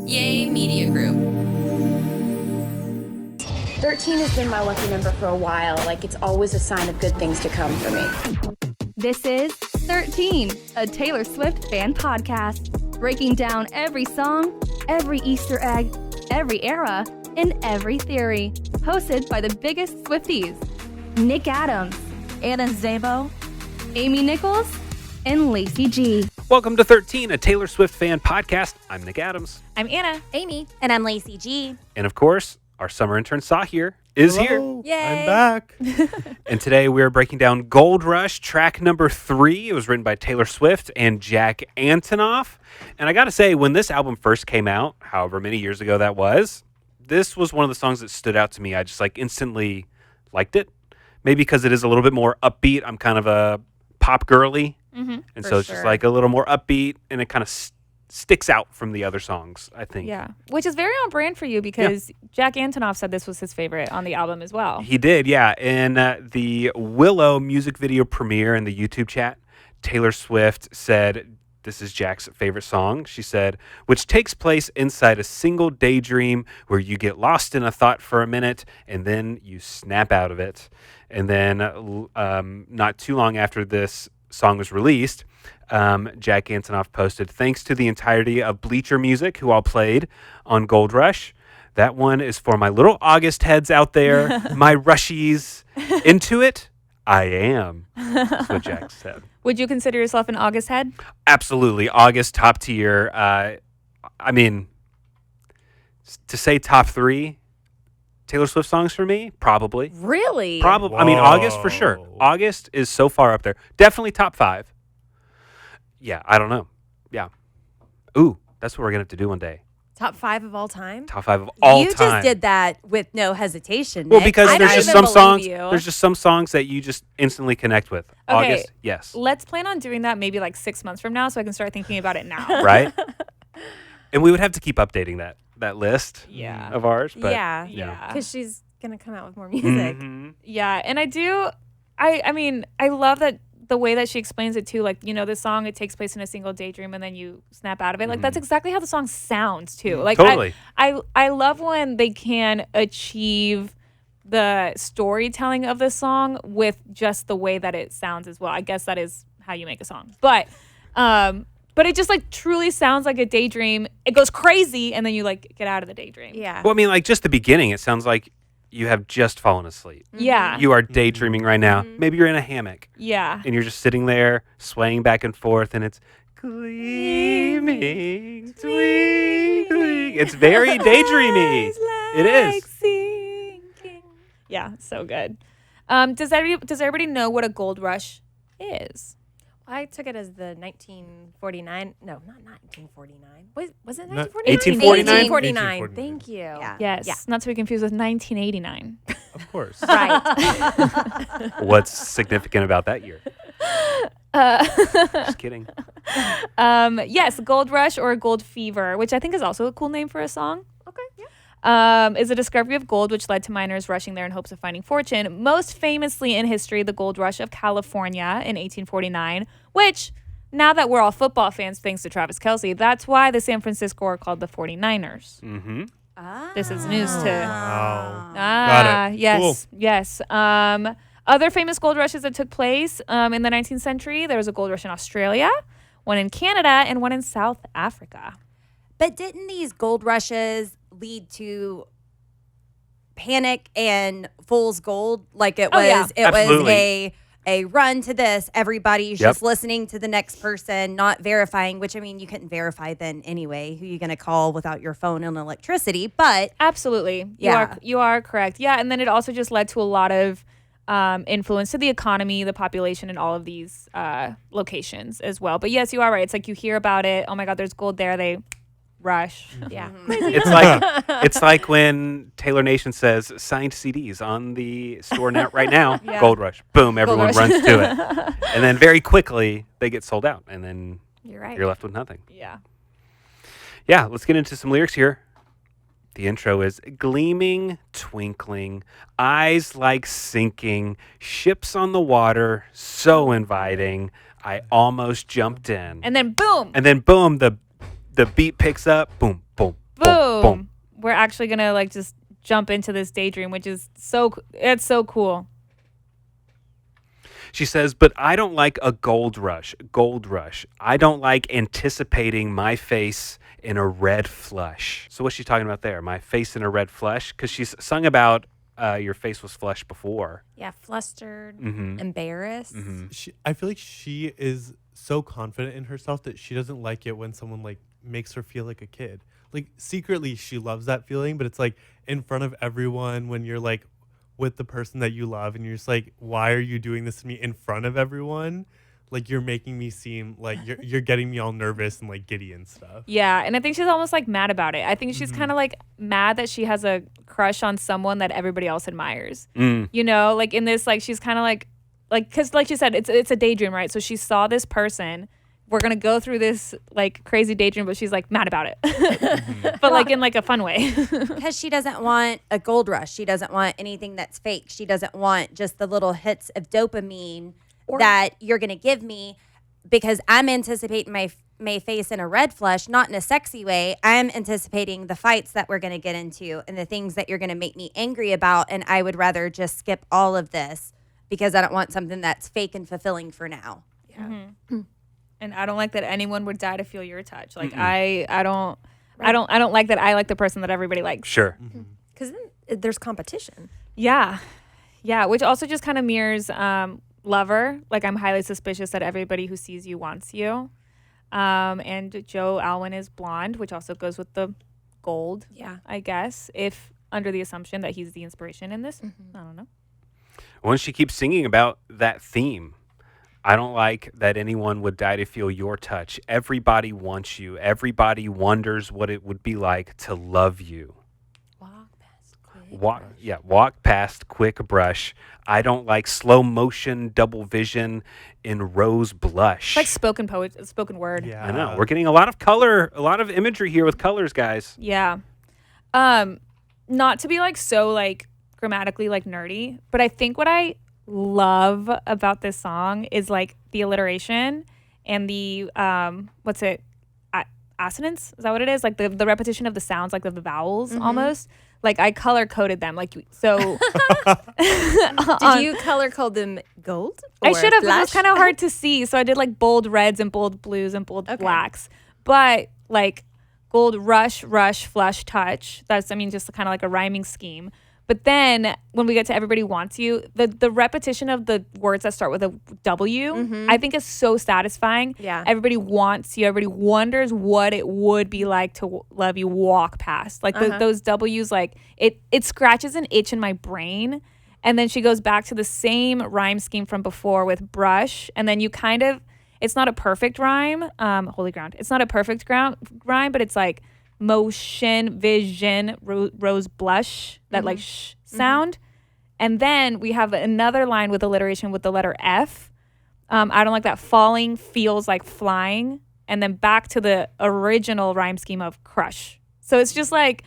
Yay Media Group. 13 has been my lucky number for a while. Like, it's always a sign of good things to come for me. This is 13, a Taylor Swift fan podcast, breaking down every song, every Easter egg, every era, and every theory. Hosted by the biggest Swifties, Nick Adams, Anna Zabo, Amy Nichols, and Lacey G. Welcome to 13, a Taylor Swift fan podcast. I'm Nick Adams. I'm Anna, Amy, and I'm Lacey G. And of course, our summer intern Saahir is Hello. here. Yay. I'm back. And today we're breaking down Gold Rush, track number 3. It was written by Taylor Swift and Jack Antonoff. And I got to say, when this album first came out, however many years ago that was, this was one of the songs that stood out to me. I just instantly liked it. Maybe because it is a little bit more upbeat. I'm kind of a pop girly. And so it's just a little more upbeat, and it kind of sticks out from the other songs, I think. Yeah, which is very on brand for you because Jack Antonoff said this was his favorite on the album as well. He did, yeah. In the Willow music video premiere in the YouTube chat, Taylor Swift said, this is Jack's favorite song. She said, which takes place inside a single daydream where you get lost in a thought for a minute and then you snap out of it. And then not too long after this song was released, Jack Antonoff posted, thanks to the entirety of Bleacher Music, who all played on Gold Rush. That one is for my little August heads out there, my rushies. Into it, I am. That's what Jack said. Would you consider yourself an August head? Absolutely. August, top tier. I mean, to say top 3 Taylor Swift songs for me, probably. Really? Probably. I mean, August for sure. August is so far up there. Definitely top 5. Yeah, I don't know. Yeah. Ooh, that's what we're going to have to do one day. Top 5 of all time? Top 5 of all time. You just did that with no hesitation, Well, Nick. because I there's don't just even some songs. believe you. There's just some songs that you just instantly connect with. Okay. August, yes. Let's plan on doing that maybe 6 months from now so I can start thinking about it now. Right? And we would have to keep updating that list Yeah. of ours. But, Yeah. Because she's going to come out with more music. Mhm. Yeah, and I mean, I love that the way that she explains it too. This song, it takes place in a single daydream and then you snap out of it. That's exactly how the song sounds too. Totally. I love when they can achieve the storytelling of the song with just the way that it sounds as well. I guess that is how you make a song. But it just truly sounds like a daydream. It goes crazy and then you get out of the daydream. Yeah. Well, I mean, just the beginning, it sounds like you have just fallen asleep. Yeah. You are daydreaming right now. Maybe you're in a hammock. Yeah. And you're just sitting there swaying back and forth, and it's gleaming, twinkling. It's very daydreamy. It is. Sinking. Yeah, so good. Does everybody know what a gold rush is? I took it as the 1949. No, not 1949. Was it 1849? 1849. Thank you. Yes. Not to be confused with 1989. Of course. Right. What's significant about that year? Just kidding. Yes, Gold Rush or Gold Fever, which I think is also a cool name for a song. Okay. Yeah. Is a discovery of gold which led to miners rushing there in hopes of finding fortune. Most famously in history, the Gold Rush of California in 1849, which, now that we're all football fans, thanks to Travis Kelce, that's why the San Francisco are called the 49ers. Mm-hmm. This is news to... Wow. Ah, Got it. yes, Cool. yes. Other famous gold rushes that took place in the 19th century, there was a gold rush in Australia, one in Canada, and one in South Africa. But didn't these gold rushes lead to panic and fool's gold? It was Absolutely. a run to this. Everybody's just listening to the next person, not verifying, which, I mean, you couldn't verify then anyway. Who you going to call without your phone and electricity? But Absolutely. You are correct. Yeah, and then it also just led to a lot of influence to the economy, the population, and all of these locations as well. But yes, you are right. It's you hear about it. Oh my God, there's gold there. They rush. Yeah. It's like when Taylor Nation says signed CDs on the store now right now. Yeah. Gold Rush. Boom, everyone Rush. runs to it. And then very quickly they get sold out, and then you're right. you're left with nothing. Yeah. Yeah, let's get into some lyrics here. The intro is gleaming, twinkling, eyes like sinking, ships on the water, so inviting. I almost jumped in. And then boom. And then boom, the beat picks up. Boom, boom, boom. boom. We're actually going to like just jump into this daydream, which is it's so cool. She says, but I don't like a gold rush. I don't like anticipating my face in a red flush. So what's she talking about there? My face in a red flush? Because she's sung about your face was flushed before. Yeah, flustered, Mm-hmm. embarrassed. Mm-hmm. I feel like she is so confident in herself that she doesn't like it when someone like makes her feel like a kid. Like secretly she loves that feeling, but it's like in front of everyone when you're like with the person that you love and you're just like, why are you doing this to me in front of everyone? Like you're making me seem like you're getting me all nervous and like giddy and stuff. Yeah, and I think she's almost like mad about it. I think she's kind of like mad that she has a crush on someone that everybody else admires. You know, like in this, like she's kind of like because like you said, it's a daydream, right? So she saw this person. We're gonna go through this like crazy daydream, but she's like mad about it, but like in like a fun way. Because she doesn't want a gold rush. She doesn't want anything that's fake. She doesn't want just the little hits of dopamine that you're going to give me, because I'm anticipating my face in a red flush, not in a sexy way. I'm anticipating the fights that we're going to get into and the things that you're going to make me angry about. And I would rather just skip all of this because I don't want something that's fake and fulfilling for now. Yeah. And I don't like that anyone would die to feel your touch. Like I don't like that I like the person that everybody likes. Sure. Because then there's competition. Yeah. Yeah. Which also just kind of mirrors Lover. Like I'm highly suspicious that everybody who sees you wants you. And Joe Alwyn is blonde, which also goes with the gold. Yeah. I guess, if under the assumption that he's the inspiration in this. I don't know. When she keeps singing about that theme, I don't like that anyone would die to feel your touch. Everybody wants you. Everybody wonders what it would be like to love you. Walk past quick brush. I don't like slow motion, double vision in rose blush. It's like spoken word. Yeah. I know. We're getting a lot of color, a lot of imagery here with colors, guys. Yeah. Not to be like so like grammatically like nerdy, but I think what I love about this song is like the alliteration and the assonance. Is that what it is? Like the repetition of the sounds, like the vowels almost. Like I color coded them. Like so. Did you color code them gold? I should have. It was Flash? kind of hard to see, so I did like bold reds and bold blues and bold blacks. But like gold rush, flush, touch. That's just kind of like a rhyming scheme. But then when we get to Everybody Wants You, the repetition of the words that start with a W, I think is so satisfying. Yeah. Everybody wants you. Everybody wonders what it would be like to love you, walk past. Like those W's, like it scratches an itch in my brain. And then she goes back to the same rhyme scheme from before with brush. And then you kind of, it's not a perfect rhyme. Holy ground. It's not a perfect rhyme, but it's like motion, vision, rose blush, that like sh sound. And then we have another line with alliteration with the letter F. I don't like that falling feels like flying. And then back to the original rhyme scheme of crush. So it's just like,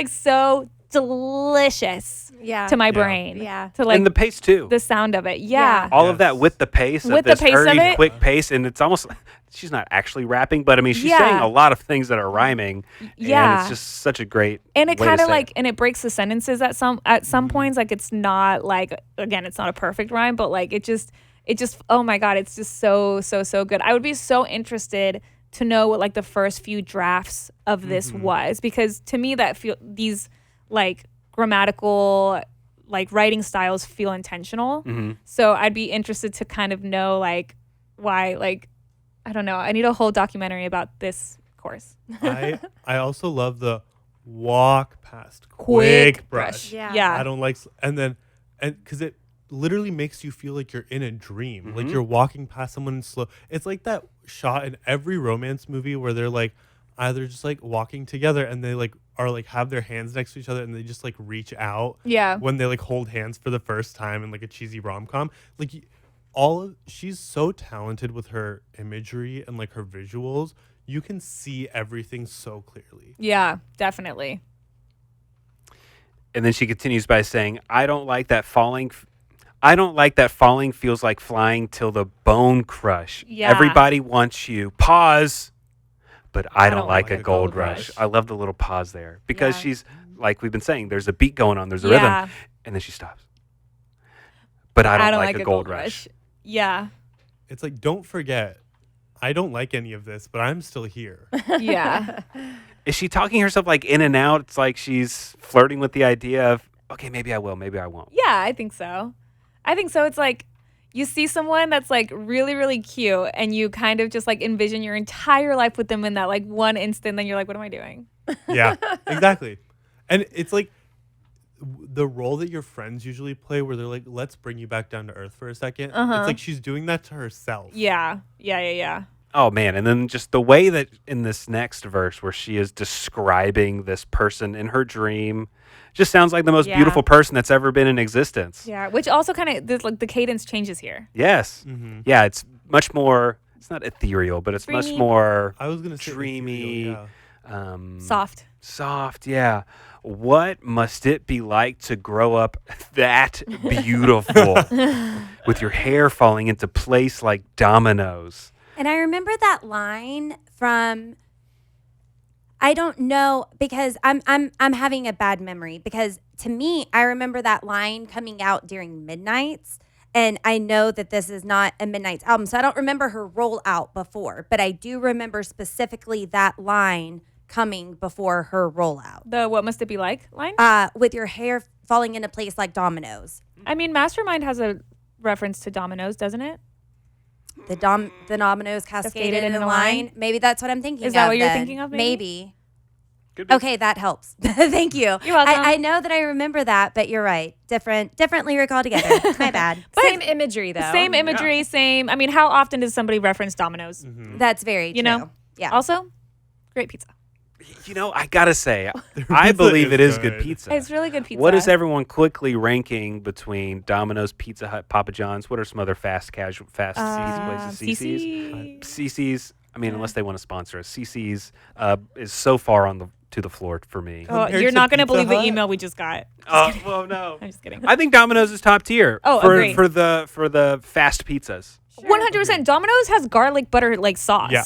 so delicious to my brain. Yeah. To like And the pace too. the sound of it. Yeah. All of that with the pace With of the this pace of hurried, it. quick pace, and it's almost she's not actually rapping, but she's saying a lot of things that are rhyming. Yeah. And it's just such a great And it way to kind of say like, it. and it breaks the sentences at some points. Like it's not like, again, it's not a perfect rhyme, but like it just, oh my God, it's just so good. I would be so interested to know what like the first few drafts of this was, because to me these like grammatical like writing styles feel intentional. So I'd be interested to kind of know like why, like, I don't know. I need a whole documentary about this course. I also love the walk past quick brush. Yeah. I don't like, and because it literally makes you feel like you're in a dream, like you're walking past someone in slow. It's like that shot in every romance movie where they're like either just like walking together and they like are like have their hands next to each other and they just like reach out when they like hold hands for the first time in like a cheesy rom-com. Like she's so talented with her imagery and like her visuals. You can see everything so clearly. Yeah, definitely. And then she continues by saying, I don't like that falling feels like flying till the bone crush. Yeah. Everybody wants you. Pause. but I don't like a gold rush. I love the little pause there because Yeah. she's, like we've been saying, there's a beat going on, there's a Yeah. rhythm, and then she stops. But I don't like a gold rush. Yeah. It's like, don't forget, I don't like any of this, but I'm still here. Yeah. Is she talking herself like in and out? It's like she's flirting with the idea of, okay, maybe I will, maybe I won't. Yeah, I think so. It's like you see someone that's like really, really cute and you kind of just like envision your entire life with them in that like one instant. Then you're like, what am I doing? Yeah, exactly. And it's like the role that your friends usually play where they're like, let's bring you back down to earth for a second. It's like she's doing that to herself. Yeah. Oh, man. And then just the way that in this next verse where she is describing this person in her dream just sounds like the most beautiful person that's ever been in existence. Yeah. Which also kind of, like the cadence changes here. Yes. Yeah, it's much more, it's not ethereal, but it's much Dreamy. more I was going to say dreamy. ethereal, yeah. Soft, yeah. What must it be like to grow up that beautiful with your hair falling into place like dominoes? And I remember that line from, I don't know, because I'm having a bad memory, because to me, I remember that line coming out during Midnights, and I know that this is not a Midnights album, so I don't remember her rollout before, but I do remember specifically that line coming before her rollout. The what must it be like line? With your hair falling into place like dominoes. I mean, Mastermind has a reference to dominoes, doesn't it? The dominoes cascaded in a line. Maybe that's what I'm thinking of. Is that what you're then. thinking of, Maybe. Could be. Okay, that helps. Thank you. You're welcome. I know that I remember that, but you're right. Different lyric altogether. My bad. Same imagery, though. Same imagery, same. I mean, how often does somebody reference dominoes? That's very true. You know? Yeah. Also, great pizza. You know, I gotta say, I believe it is good pizza. It's really good pizza. What is everyone quickly ranking between Domino's, Pizza Hut, Papa John's? What are some other fast seas places? CC. CC's. I mean, unless they want to sponsor us, CC's is so far to the floor for me. Oh, Compared you're to not going to Pizza believe the Hut? email we just got. Well, no. I'm just kidding. I think Domino's is top tier. Oh, for agreed. for the fast pizzas. 100%. Domino's has garlic butter like sauce. Yeah.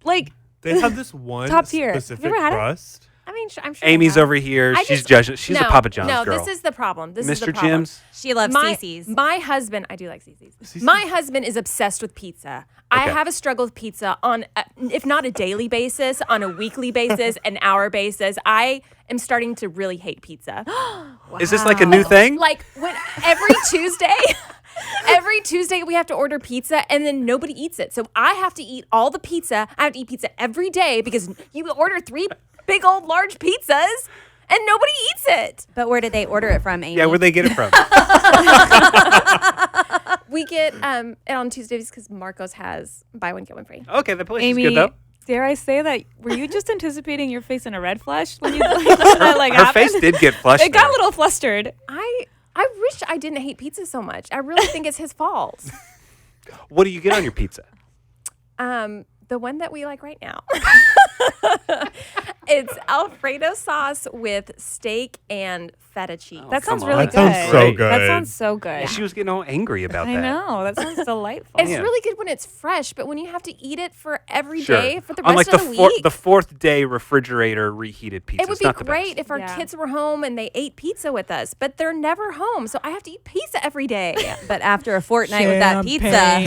Like, They have this one Top tier. specific You ever had it? crust. I mean, I'm sure. Amy's I have. over here. I She's just- judging. She's a no, Papa John's no, girl. this is the problem. This is the Mr. problem. Jim's. She loves CC's. My husband, I do like CC's. My husband is obsessed with pizza. I Okay. have a struggle with pizza on, if not a daily basis, on a weekly basis, an hour basis. I am starting to really hate pizza. Is this like a new thing? Like when every Tuesday we have to order pizza and then nobody eats it. So I have to eat all the pizza. I have to eat pizza every day because you order 3 big old large pizzas and nobody eats it. But where did they order it from, Amy? Yeah, where'd they get it from? We get it on Tuesdays because Marcos has buy one get one free. Okay, the place Amy, is good though. dare I say that? Were you just anticipating your face in a red flush when you that Her face did get flushed. It got there. a little flustered. I wish I didn't hate pizza so much. I really think it's his fault. What do you get on your pizza? The one that we like right now. It's Alfredo sauce with steak and feta cheese. That sounds come really on. good. That sounds so That good. sounds so good. She was getting all angry about I that. know. That sounds delightful. It's Yeah. really good when it's fresh, but when you have to eat it for every Sure. day for the On rest like of the week, the fourth day refrigerator reheated pizza. it would It's be not the great best. if our Yeah. kids were home and they ate pizza with us, but they're never home, so I have to eat pizza every day. But after a fortnight with that pizza.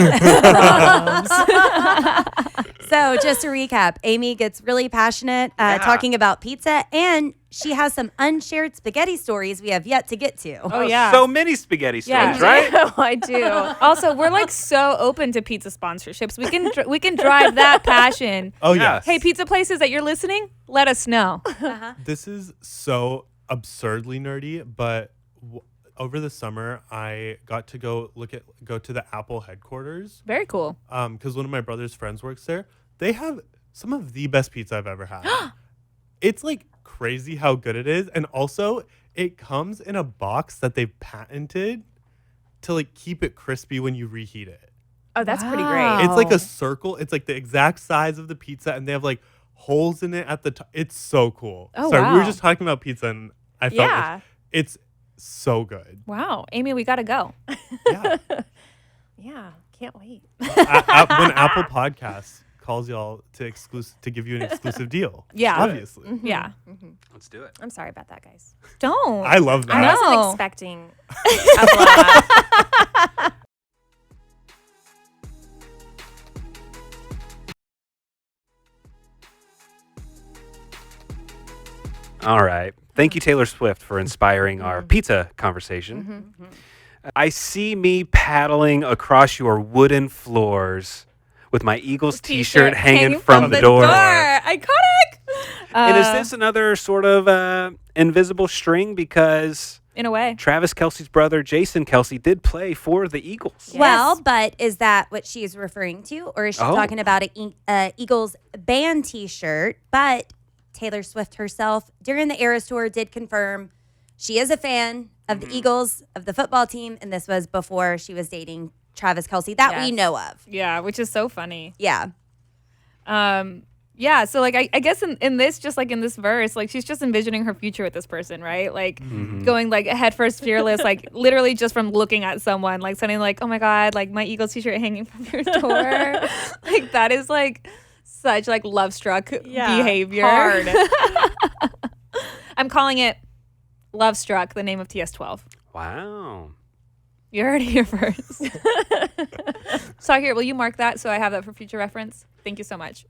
So just to recap, Amy gets really passionate talking about pizza, and she has some unshared spaghetti stories we have yet to get to. Oh, yeah. So many spaghetti Yeah. stories, right? Oh, I do. Also, we're like so open to pizza sponsorships. We can drive that passion. Oh, Yeah. yes. Hey, pizza places that you're listening, let us know. This is so absurdly nerdy, but over the summer, I got to go to the Apple headquarters. Very cool. Because one of my brother's friends works there. They have some of the best pizza I've ever had. It's like crazy how good it is, and also it comes in a box that they've patented to like keep it crispy when you reheat it. Oh, that's pretty Wow. great. It's like a circle. It's like the exact size of the pizza, and they have like holes in it at the top. It's so cool. Oh, Sorry, we wow. were just talking about pizza, and I felt Yeah. like it's so good. Wow. Amy, we got to go. Yeah. Yeah, can't wait. When Apple Podcasts calls y'all to give you an exclusive deal. Yeah. Obviously. Yeah. Let's do it. I'm sorry about that, guys. Don't. I love that. I No. wasn't expecting a laugh. All right. Thank you, Taylor Swift, for inspiring our pizza conversation. I see me paddling across your wooden floors with my Eagles t-shirt hanging from the door. Iconic. And is this another sort of invisible string? Because In a way. Travis Kelce's brother, Jason Kelce, did play for the Eagles. Well, but is that what she is referring to? Or is she talking about a Eagles band T-shirt? But Taylor Swift herself, during the Eras Tour, did confirm she is a fan of the Eagles, of the football team, and this was before she was dating Travis Kelce that we know of. Yeah, which is so funny. Yeah. Yeah, so like I guess in this, just like in this verse, like she's just envisioning her future with this person, right? Like going like head first fearless, like literally just from looking at someone, like suddenly like, oh my God, like my Eagles t-shirt hanging from your door. Like that is like such like love struck behavior. Hard. I'm calling it Love Struck, the name of TS12. Wow. You heard it here first. Saahir, will you mark that so I have that for future reference? Thank you so much.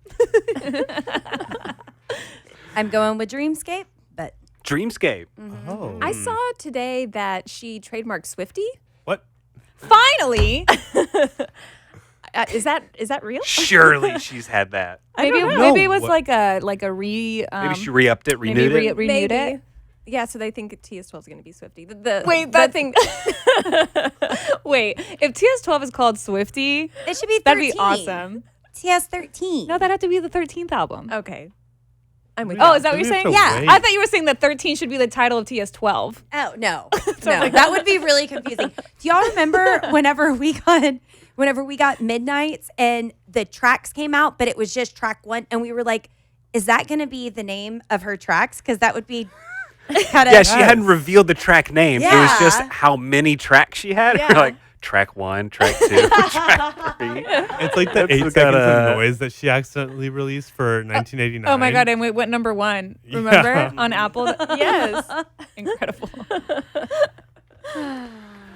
I'm going with Dreamscape, but Dreamscape. Oh. I saw today that she trademarked Swifty. What? Finally, Is that real? Surely she's had that. maybe know. it was What? like a re. Maybe she re-upped it, maybe renewed it. renewed Maybe. it. Yeah, so they think TS12 is going to be Swifty. Wait, that thing. Wait, if TS12 is called Swifty, it should be 13. that'd be awesome. TS 13. No, that'd have to be the 13th album. Okay. I'm with Oh, you. is that what you're We have saying? to Yeah, wait. I thought you were saying that 13 should be the title of TS12. Oh, no. No, that would be really confusing. Do y'all remember whenever we got Midnights and the tracks came out, but it was just track 1 and we were like, is that going to be the name of her tracks? Cuz that would be kind of Yeah, she hadn't revealed the track names. It was just Yeah. how many tracks she had. Yeah. Like track 1, track 2, track 3. It's like the That's 8 got seconds a- of noise that she accidentally released for 1989. Oh my God, and it went number 1. Remember? Yeah. On Apple? Yes. Incredible.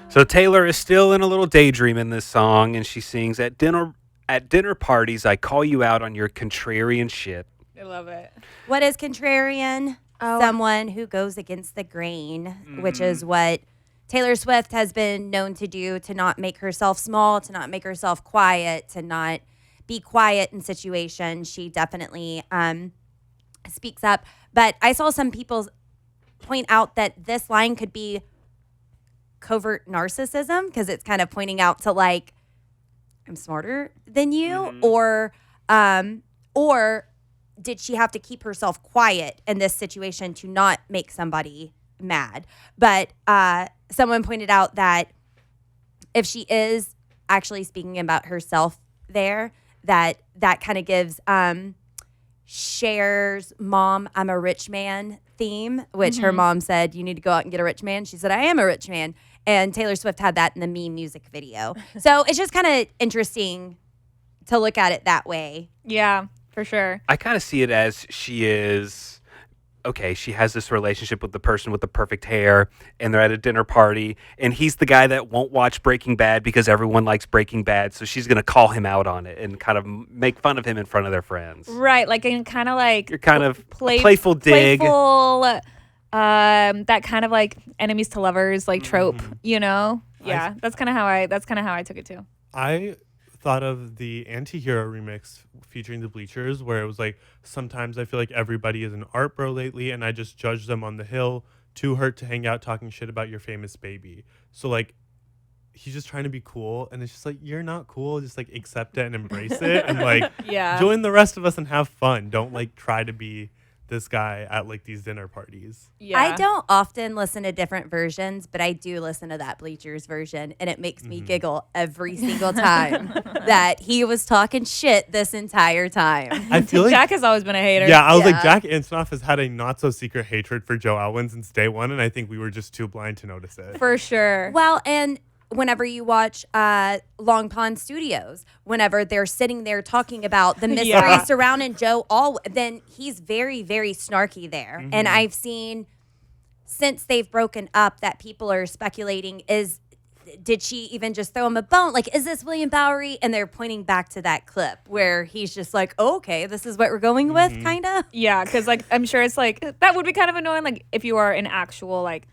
So Taylor is still in a little daydream in this song, and she sings at dinner parties. I call you out on your contrarian shit. I love it. What is contrarian? Oh. Someone who goes against the grain, which is what Taylor Swift has been known to do, to not make herself small, to not make herself quiet, to not be quiet in situations. She definitely speaks up. But I saw some people point out that this line could be covert narcissism because it's kind of pointing out to like, I'm smarter than you, or did she have to keep herself quiet in this situation to not make somebody mad? But someone pointed out that if she is actually speaking about herself there, that kind of gives Cher's mom, I'm a rich man theme, which her mom said, you need to go out and get a rich man. She said, I am a rich man. And Taylor Swift had that in the Meme music video. So it's just kind of interesting to look at it that way. Yeah, for sure. I kind of see it as she is, okay, she has this relationship with the person with the perfect hair, and they're at a dinner party, and he's the guy that won't watch Breaking Bad because everyone likes Breaking Bad, so she's going to call him out on it and kind of make fun of him in front of their friends. Right, like in kind of like You're kind of playful dig. Playful, that kind of like enemies to lovers like trope, you know? Yeah, that's kind of how I took it too. I thought of the Anti-Hero remix featuring the Bleachers, where it was like, sometimes I feel like everybody is an art bro lately, and I just judge them on the hill, too hurt to hang out talking shit about your famous baby. So like, he's just trying to be cool, and it's just like, you're not cool, just like accept it and embrace it, and like Yeah. join the rest of us and have fun. Don't like try to be this guy at like these dinner parties. Yeah. I don't often listen to different versions, but I do listen to that Bleachers version, and it makes me giggle every single time that he was talking shit this entire time. I feel like Jack has always been a hater. yeah, I was Yeah. like, Jack Antonoff has had a not so secret hatred for Joe Alwyn since day one, and I think we were just too blind to notice it. For sure. Well, and whenever you watch Long Pond Studios, whenever they're sitting there talking about the mystery surrounding Joe, then he's very, very snarky there. Mm-hmm. And I've seen since they've broken up that people are speculating did she even just throw him a bone? Like, is this William Bowery? And they're pointing back to that clip where he's just like, oh, okay, this is what we're going with, kind of. Yeah, because like I'm sure it's like that would be kind of annoying. Like if you are an actual like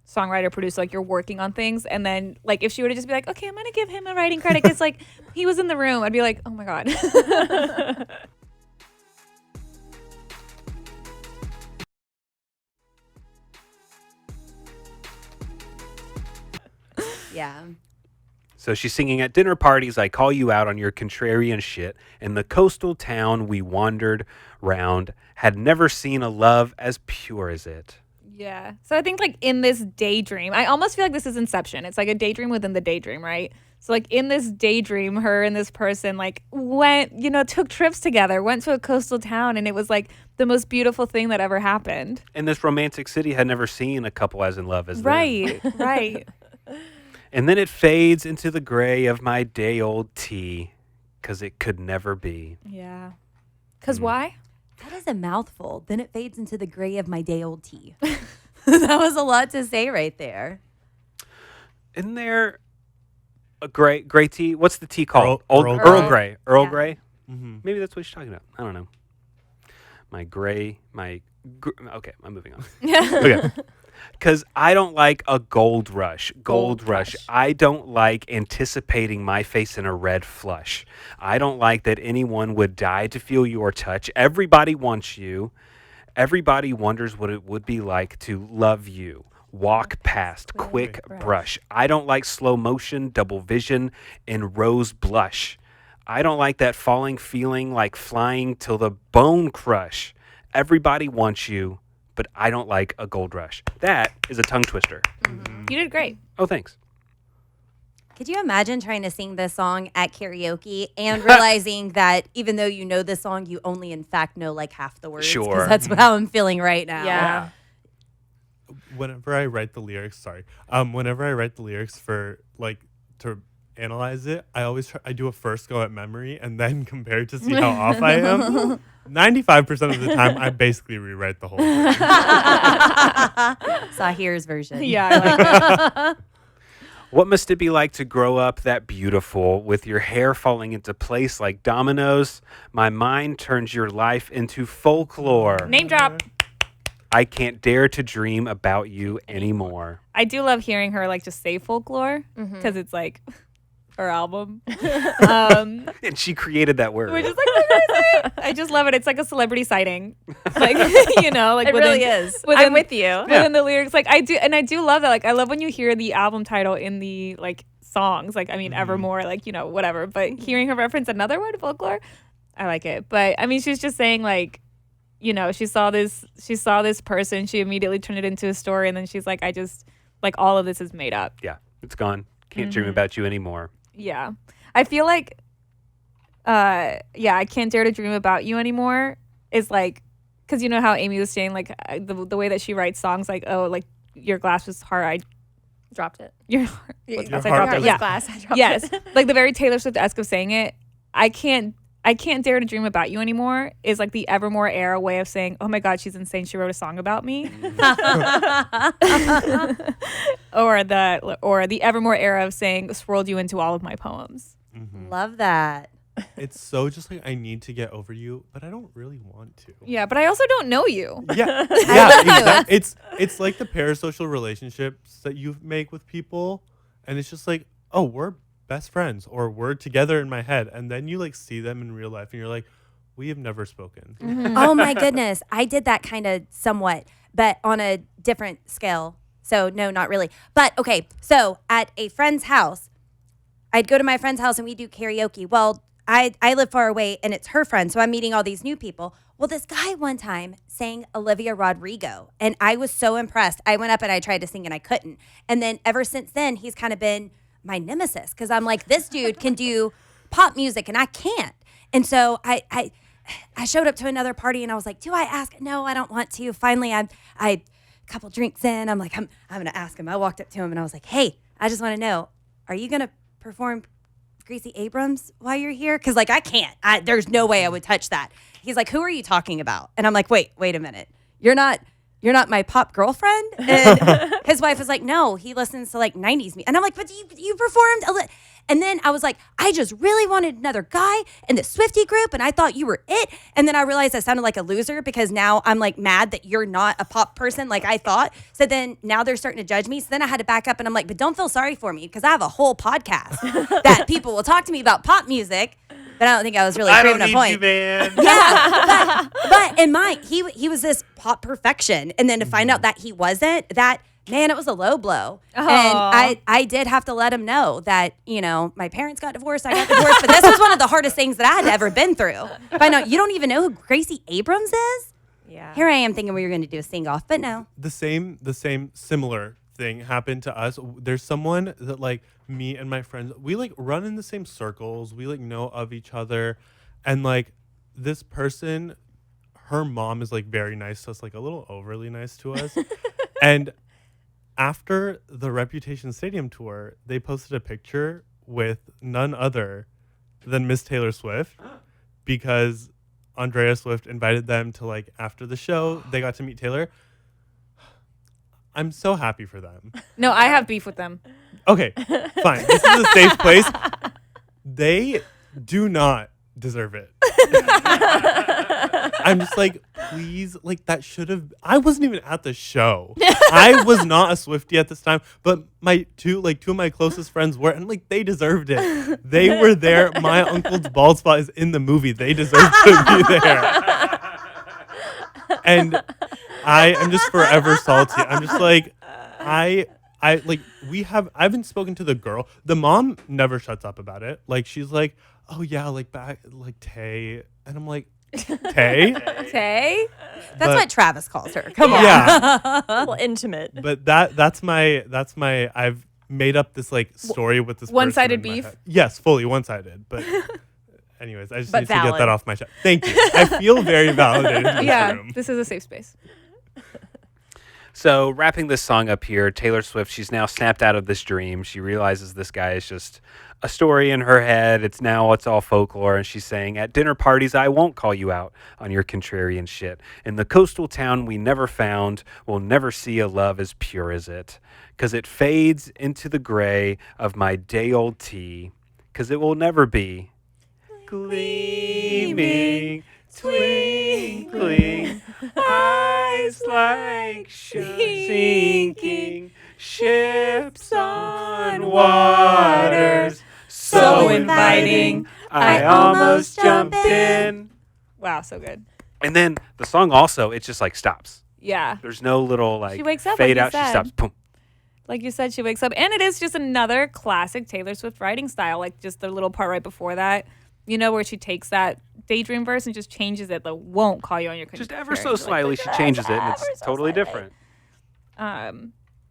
songwriter, producer, like you're working on things, and then like if she were to just be like, okay, I'm gonna give him a writing credit because like he was in the room, I'd be like, oh my god. Yeah. So she's singing at dinner parties, I call you out on your contrarian shit. In the coastal town we wandered round, had never seen a love as pure as it. Yeah. So I think like in this daydream, I almost feel like this is Inception. It's like a daydream within the daydream, right? So like in this daydream, her and this person like went, took trips together, went to a coastal town, and it was like the most beautiful thing that ever happened. And this romantic city had never seen a couple as in love as them. Right, right. And then it fades into the gray of my day old tea, 'cause it could never be. Yeah. 'Cause why? That is a mouthful. Then it fades into the gray of my day old tea. That was a lot to say right there. Isn't there a gray tea? What's the tea called? Earl Earl Grey. Earl Yeah. Grey? Mm-hmm. Maybe that's what she's talking about. I don't know. Okay, I'm moving on. Okay. Because I don't like a gold rush. Gold rush. I don't like anticipating my face in a red flush. I don't like that anyone would die to feel your touch. Everybody wants you. Everybody wonders what it would be like to love you. Walk past, quick brush. I don't like slow motion, double vision, and rose blush. I don't like that falling feeling like flying till the bone crush. Everybody wants you, but I don't like a gold rush. That is a tongue twister. You did great. Oh, thanks. Could you imagine trying to sing this song at karaoke and realizing that even though you know the song, you only in fact know like half the words? 'Cause Sure. that's how I'm feeling right now. Yeah. Whenever I write the lyrics, whenever I write the lyrics for like to analyze it, I do a first go at memory and then compare to see how off I am. 95% of the time, I basically rewrite the whole thing. Saahir's version. Yeah, I like it. What must it be like to grow up that beautiful with your hair falling into place like dominoes? My mind turns your life into folklore. Name drop. I can't dare to dream about you anymore. I do love hearing her like just say folklore because it's like her album. Um, And she created that word. which is like I just love it. It's like a celebrity sighting. Like like It really is. I'm with you. Within the lyrics. Like I do love that. Like I love when you hear the album title in the like songs. Like I mean Evermore, like whatever. But hearing her reference another word, folklore, I like it. But I mean she's just saying like she saw this person, she immediately turned it into a story, and then she's like, I just like all of this is made up. Yeah, it's gone. Can't dream about you anymore. Yeah. I feel like I can't dare to dream about you anymore is like, because you know how Amy was saying like the way that she writes songs, like, oh, like your glass was hard, I Dropped it. your Your I heart dropped it. was Yeah. Glass. I dropped Yes. it. Like the very Taylor Swift-esque of saying it. I can't dare to dream about you anymore is like the Evermore era way of saying, oh my God, she's insane. She wrote a song about me. or the Evermore era of saying, swirled you into all of my poems. Love that. It's so just like I need to get over you, but I don't really want to. Yeah, but I also don't know you. Yeah, exactly. It's like the parasocial relationships that you make with people, and it's just like, oh, we're best friends, or we're together in my head, and then you like see them in real life, and you're like, we have never spoken. Oh my goodness. I did that kind of somewhat, but on a different scale. So no, not really. But okay, so at a friend's house, I'd go to my friend's house and we do karaoke. Well, I live far away and it's her friend, so I'm meeting all these new people. Well, this guy one time sang Olivia Rodrigo, and I was so impressed. I went up and I tried to sing and I couldn't. And then ever since then, he's kind of been my nemesis because I'm like, this dude can do pop music and I can't. And so I showed up to another party and I was like, do I ask? No, I don't want to. Finally, I a couple drinks in, I'm like, I'm going to ask him. I walked up to him and I was like, hey, I just want to know, are you going to perform Gracie Abrams while you're here? Because, like, I can't. There's no way I would touch that. He's like, who are you talking about? And I'm like, wait a minute. You're not my pop girlfriend? And his wife was like, no, he listens to, like, 90s music. And I'm like, but you performed and then I was like, I just really wanted another guy in the Swiftie group, and I thought you were it. And then I realized I sounded like a loser because now I'm like mad that you're not a pop person like I thought. So then now they're starting to judge me. So then I had to back up, and I'm like, but don't feel sorry for me because I have a whole podcast that people will talk to me about pop music. But I don't think I was really proving a point. You, man. Yeah, but in my he was this pop perfection, and then to find out that he wasn't, that man, it was a low blow. And I did have to let him know that, you know, my parents got divorced, I got divorced, but this was one of the hardest things that I had ever been through. Find out you don't even know who Gracie Abrams is? Yeah. Here I am thinking we were going to do a sing off, but no. The same similar thing happened to us. There's someone that, like, me and my friends, we, like, run in the same circles. We, like, know of each other. And, like, this person, her mom is, like, very nice to us, like, a little overly nice to us. And after the Reputation Stadium tour, they posted a picture with none other than Miss Taylor Swift because Andrea Swift invited them to, like, after the show, they got to meet Taylor. I'm so happy for them. No, I have beef with them. Okay, fine. This is a safe place. They do not deserve it. I'm just like, please, like, that should have. I wasn't even at the show. I was not a Swiftie at this time, but my two of my closest friends were, and, like, they deserved it. They were there. My uncle's bald spot is in the movie. They deserve to be there. And I am just forever salty. I'm just like, I like, I haven't spoken to the girl. The mom never shuts up about it. Like, she's like, oh yeah, like, back, like, Tay. And I'm like, Tay? Tay? That's what Travis calls her. Come on. Yeah. A little intimate. But that's my I've made up this, like, story with this One-sided person in my beef? head. Yes, fully one-sided. But anyways, I just But need to get valid. that off my chest. Thank you. I feel very validated in this Yeah, room. this is a safe space. So wrapping this song up here, Taylor Swift, she's now snapped out of this dream. She realizes this guy is just a story in her head. It's all folklore. And she's saying, at dinner parties, I won't call you out on your contrarian shit. In the coastal town we never found, we'll never see a love as pure as it. 'Cause it fades into the gray of my day-old tea. 'Cause it will never be gleaming, twinkling, eyes like sinking ships on waters, so inviting, I almost jump in. Wow, so good. And then the song also, it just, like, stops. Yeah. There's no little, like, She wakes up, fade like you out. She said. stops. Boom. Like you said, she wakes up. And it is just another classic Taylor Swift writing style. Like, just the little part right before that, you know, where she takes that daydream verse and just changes it. Like, won't call you on your Just contrarian. ever so Like, slightly, she changes it, and it's ever so totally slightly. different.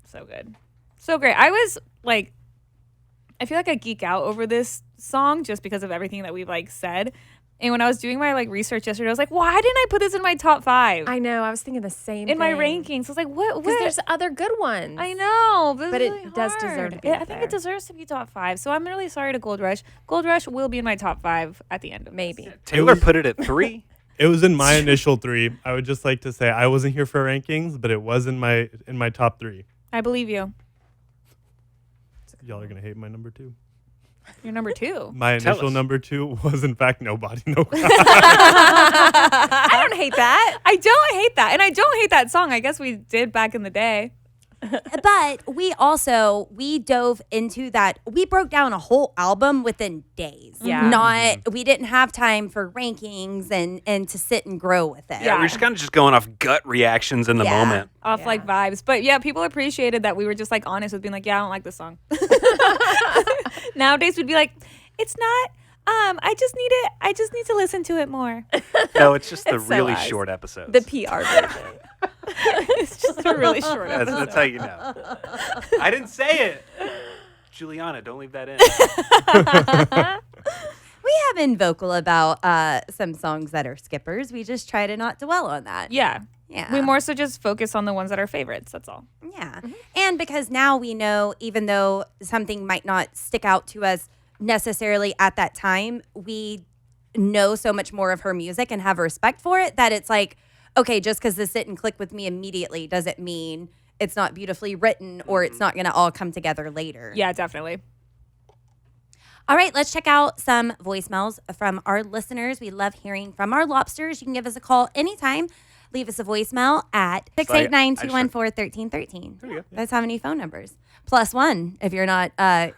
So good. So great. I was like, I feel like I geek out over this song just because of everything that we've, like, said. And when I was doing my, like, research yesterday, I was like, why didn't I put this in my top 5? I know. I was thinking the same in my thing. rankings. I was like, what? Because there's other good ones. I know, but, But it's it really does hard. deserve to be I up think there. it deserves to be top 5. So I'm really sorry to Gold Rush. Gold Rush will be in my top 5 at the end of Maybe. this. Taylor put it at 3. It was in my initial 3. I would just like to say I wasn't here for rankings, but it was in my top 3. I believe you. Y'all are gonna hate my number 2. You're number 2. My Tell initial us. number 2 was in fact Nobody No Cry. I don't hate that. I don't hate that. And I don't hate that song. I guess we did back in the day. But we dove into that. We broke down a whole album within days. Yeah. We didn't have time for rankings and to sit and grow with it. Yeah, we're just kind of just going off gut reactions in the Yeah. moment. Off like vibes. But yeah, people appreciated that we were just, like, honest with being like, yeah, I don't like this song. Nowadays we'd be like, it's not I just need to listen to it more. No, it's just the It's so really us. short episodes. The PR version. It's just a really short episode. That's how you know. I didn't say it. Juliana, don't leave that in. We we have been vocal about some songs that are skippers. We just try to not dwell on that. Yeah. Yeah. We more so just focus on the ones that are favorites. That's all. Yeah. And because now we know, even though something might not stick out to us necessarily at that time, we know so much more of her music and have respect for it that it's like, okay, just because this didn't click with me immediately doesn't mean it's not beautifully written or it's not going to all come together later. Yeah, definitely. All right, let's check out some voicemails from our listeners. We love hearing from our lobsters. You can give us a call anytime. Leave us a voicemail at 689-214-1313. That's how many phone numbers. +1 if you're not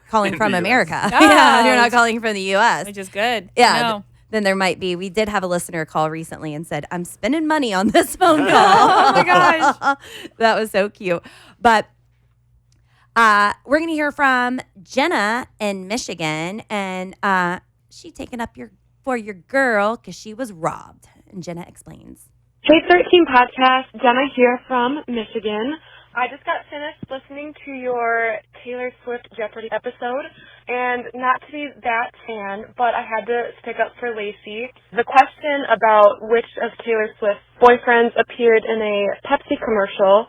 calling from America. Yeah, if you're not calling from the U.S. Which is good. Yeah. Then there might be. We did have a listener call recently and said, I'm spending money on this phone call. Oh my gosh. That was so cute. But we're going to hear from Jenna in Michigan. And she taken up for your girl because she was robbed. And Jenna explains. Hey 13 podcast, Jenna here from Michigan. I just got finished listening to your Taylor Swift Jeopardy episode, and not to be that fan, but I had to stick up for Lacey. The question about which of Taylor Swift's boyfriends appeared in a Pepsi commercial,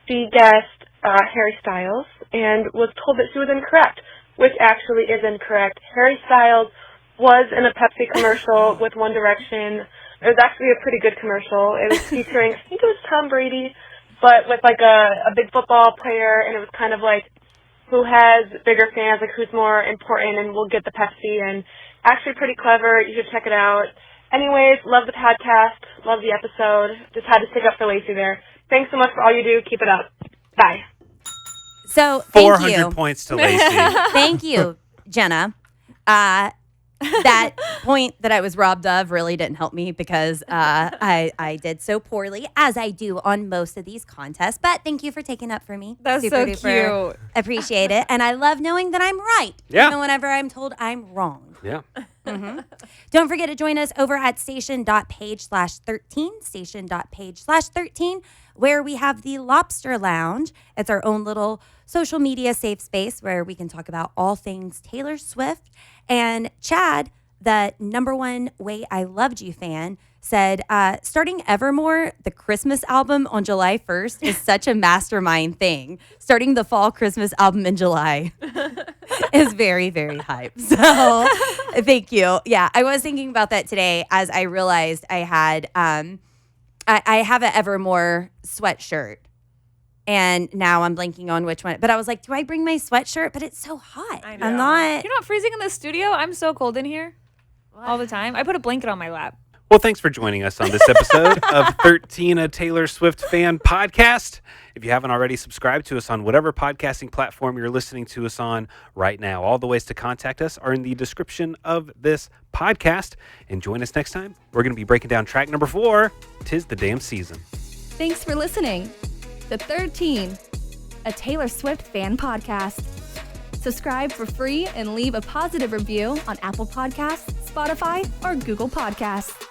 she guessed Harry Styles and was told that she was incorrect, which actually is incorrect. Harry Styles was in a Pepsi commercial with One Direction. It was actually a pretty good commercial. It was featuring, I think it was Tom Brady, but with like a big football player, and it was kind of like who has bigger fans, like who's more important, and we'll get the Pepsi, and actually pretty clever. You should check it out. Anyways, love the podcast, love the episode. Just had to stick up for Lacey there. Thanks so much for all you do. Keep it up. Bye. So, thank 400 you. points to Lacey. Thank you, Jenna. That point that I was robbed of really didn't help me because I did so poorly, as I do on most of these contests. But thank you for taking up for me. That's Super so duper cute. Appreciate it. And I love knowing that I'm right. Yeah. Even whenever I'm told I'm wrong. Yeah. Don't forget to join us over at station.page/13, station.page/13, where we have the Lobster Lounge. It's our own little social media safe space where we can talk about all things Taylor Swift. And Chad, the #1 Way I Loved You fan, said, starting Evermore, the Christmas album on July 1st is such a mastermind thing. Starting the fall Christmas album in July is very, very hype. So thank you. Yeah, I was thinking about that today as I realized I had, I have an Evermore sweatshirt. And now I'm blanking on which one. But I was like, do I bring my sweatshirt? But it's so hot. I know. I'm not. You're not freezing in the studio? I'm so cold in here all the time. I put a blanket on my lap. Well, thanks for joining us on this episode of 13, a Taylor Swift fan podcast. If you haven't already, subscribed to us on whatever podcasting platform you're listening to us on right now. All the ways to contact us are in the description of this podcast. And join us next time. We're going to be breaking down track number 4, 'Tis the Damn Season. Thanks for listening. The 13, a Taylor Swift fan podcast. Subscribe for free and leave a positive review on Apple Podcasts, Spotify, or Google Podcasts.